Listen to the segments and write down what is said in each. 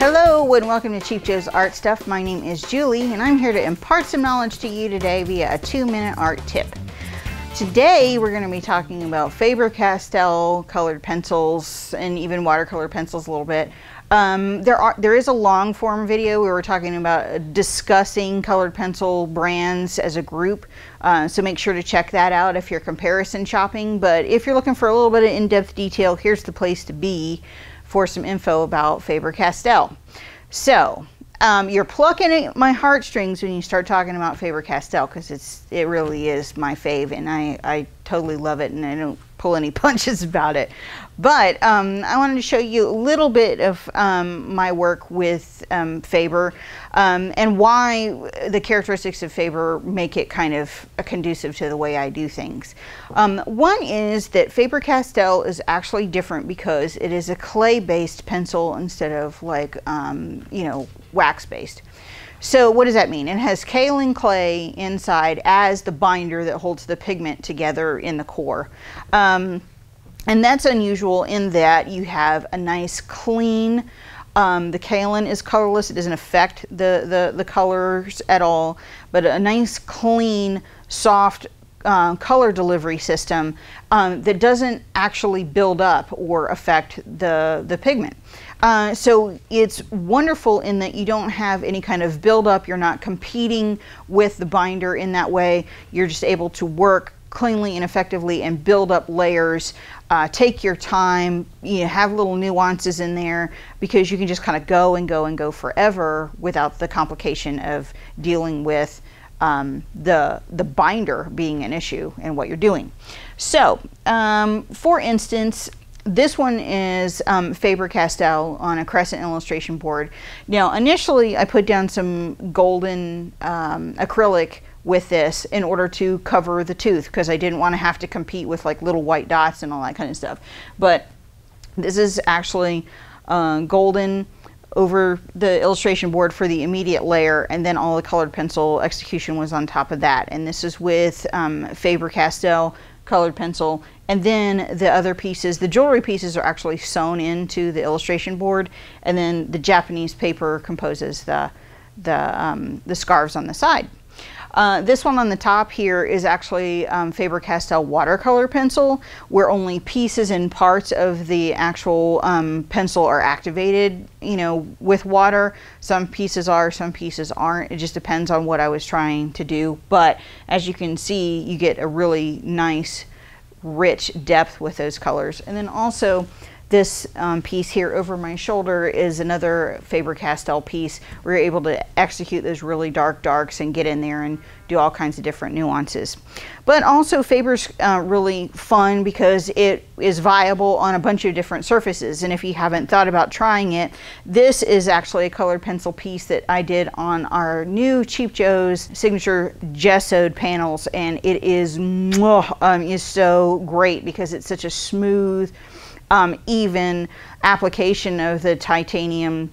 Hello and welcome to Cheap Joe's Art Stuff. My name is Julie and I'm here to impart some knowledge to you today via a 2-minute art tip. Today we're going to be talking about Faber-Castell colored pencils and even watercolor pencils a little bit. There is a long form video where we're talking about discussing colored pencil brands as a group, so make sure to check that out if you're comparison shopping. But if you're looking for a little bit of in-depth detail, here's the place to be for some info about Faber-Castell. So you're plucking at my heartstrings when you start talking about Faber-Castell, because it really is my fave, and I totally love it, and I don't pull any punches about it. But I wanted to show you a little bit of my work with Faber, and why the characteristics of Faber make it kind of conducive to the way I do things. One is that Faber-Castell is actually different because it is a clay-based pencil instead of like, you know, wax-based. So what does that mean? It has kaolin clay inside as the binder that holds the pigment together in the core. And that's unusual in that you have a nice clean, the kaolin is colorless, it doesn't affect the colors at all, but a nice clean, soft color delivery system that doesn't actually build up or affect the pigment. So it's wonderful in that you don't have any kind of buildup. You're not competing with the binder in that way. You're just able to work cleanly and effectively and build up layers. Take your time, you know, have little nuances in there, because you can just kind of go and go and go forever without the complication of dealing with the binder being an issue in what you're doing. So for instance, this one is Faber-Castell on a crescent illustration board. Now initially I put down some golden acrylic with this in order to cover the tooth, because I didn't want to have to compete with like little white dots and all that kind of stuff. But this is actually golden over the illustration board for the immediate layer, and then all the colored pencil execution was on top of that. And this is with Faber-Castell colored pencil, and then the other pieces, the jewelry pieces, are actually sewn into the illustration board, and then the Japanese paper composes the scarves on the side. This one on the top here is actually Faber-Castell watercolor pencil, where only pieces and parts of the actual pencil are activated, you know, with water. Some pieces are, some pieces aren't. It just depends on what I was trying to do. But as you can see, you get a really nice, rich depth with those colors. And then also this piece here over my shoulder is another Faber-Castell piece. We're able to execute those really dark darks and get in there and do all kinds of different nuances. But also Faber's really fun because it is viable on a bunch of different surfaces. And if you haven't thought about trying it, this is actually a colored pencil piece that I did on our new Cheap Joe's signature Gessoed panels, and it is so great because it's such a smooth, even application of the titanium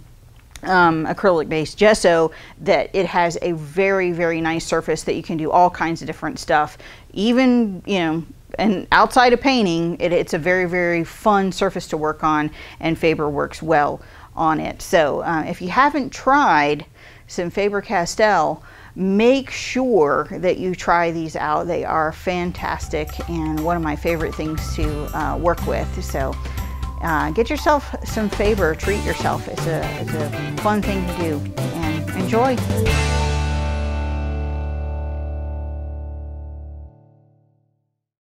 acrylic based gesso, that it has a very, very nice surface that you can do all kinds of different stuff. Even, you know, and outside of painting, it's a very, very fun surface to work on, and Faber works well on it. So if you haven't tried some Faber-Castell, make sure that you try these out. They are fantastic and one of my favorite things to work with. So get yourself some Faber, treat yourself. It's a fun thing to do, and enjoy.